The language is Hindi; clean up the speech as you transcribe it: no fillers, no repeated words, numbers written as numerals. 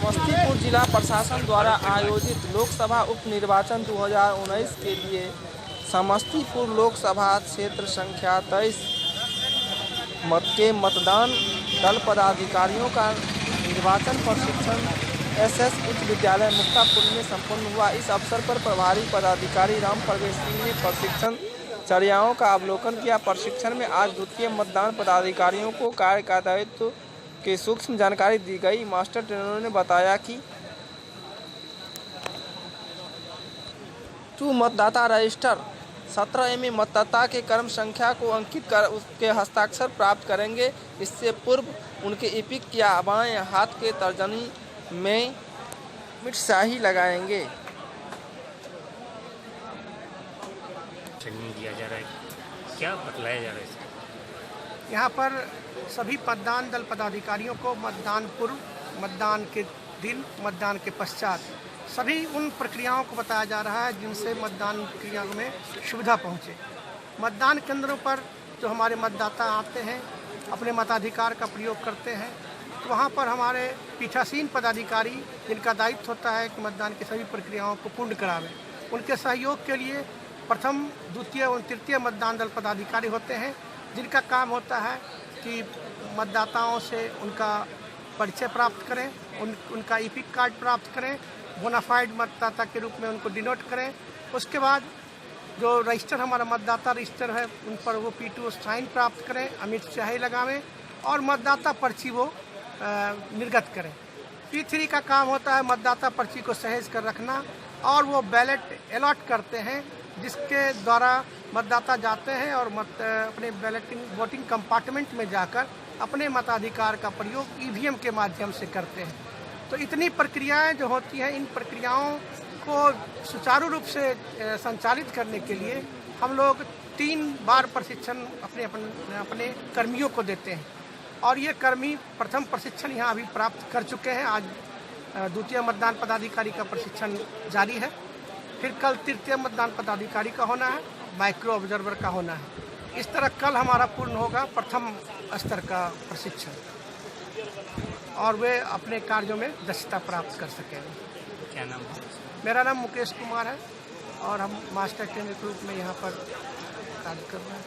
समस्तीपुर जिला प्रशासन द्वारा आयोजित लोकसभा उप निर्वाचन 2019 के लिए समस्तीपुर लोकसभा क्षेत्र संख्या 23 के मतदान दल पदाधिकारियों का निर्वाचन प्रशिक्षण एसएस उच्च विद्यालय मुक्तापुर में संपन्न हुआ। इस अवसर पर प्रभारी पदाधिकारी राम प्रवेश सिंह ने प्रशिक्षण चर्याओं का अवलोकन किया। प्रशिक्षण में आज द्वितीय मतदान पदाधिकारियों को कार्य का दायित्व की सूक्ष्म जानकारी दी गई। मास्टर ट्रेनरों ने बताया कि मतदाता रजिस्टर 17 में मतदाता के क्रम संख्या को अंकित कर उसके हस्ताक्षर प्राप्त करेंगे। इससे पूर्व उनके इपिक या बाएं हाथ के तर्जनी में मिटशाही लगाएंगे। ट्रेनिंग दिया जा रहा है, क्या बतलाया जा रहा है इसका? यहाँ पर सभी मतदान दल पदाधिकारियों को मतदान पूर्व, मतदान के दिन, मतदान के पश्चात सभी उन प्रक्रियाओं को बताया जा रहा है जिनसे मतदान प्रक्रिया में सुविधा पहुँचे। मतदान केंद्रों पर जो हमारे मतदाता आते हैं, अपने मताधिकार का प्रयोग करते हैं, तो वहाँ पर हमारे पीठासीन पदाधिकारी जिनका दायित्व होता है कि मतदान की सभी प्रक्रियाओं को पूर्ण करावें, उनके सहयोग के लिए प्रथम, द्वितीय और तृतीय मतदान दल पदाधिकारी होते हैं, जिनका काम होता है कि मतदाताओं से उनका परिचय प्राप्त करें, उनका इपिक कार्ड प्राप्त करें, बोनाफाइड मतदाता के रूप में उनको डिनोट करें। उसके बाद जो रजिस्टर हमारा मतदाता रजिस्टर है उन पर वो P2 साइन प्राप्त करें, अमिट स्याही लगावें और मतदाता पर्ची वो निर्गत करें। P3 का काम होता है मतदाता पर्ची को सहेज कर रखना और वो बैलेट अलॉट करते हैं, जिसके द्वारा मतदाता जाते हैं और अपने वोटिंग कंपार्टमेंट में जाकर अपने मताधिकार का प्रयोग EVM के माध्यम से करते हैं। तो इतनी प्रक्रियाएं जो होती हैं, इन प्रक्रियाओं को सुचारू रूप से संचालित करने के लिए हम लोग 3 बार प्रशिक्षण अपने कर्मियों को देते हैं और ये कर्मी प्रथम प्रशिक्षण यहाँ अभी प्राप्त कर चुके हैं। आज द्वितीय मतदान पदाधिकारी का प्रशिक्षण जारी है, फिर कल तृतीय मतदान पदाधिकारी का होना है, माइक्रो ऑब्जर्वर का होना है। इस तरह कल हमारा पूर्ण होगा प्रथम स्तर का प्रशिक्षण और वे अपने कार्यों में दक्षता प्राप्त कर सकेंगे। क्या नाम है? मेरा नाम मुकेश कुमार है और हम मास्टर ट्रेनर के रूप में यहाँ पर कार्य कर रहे हैं।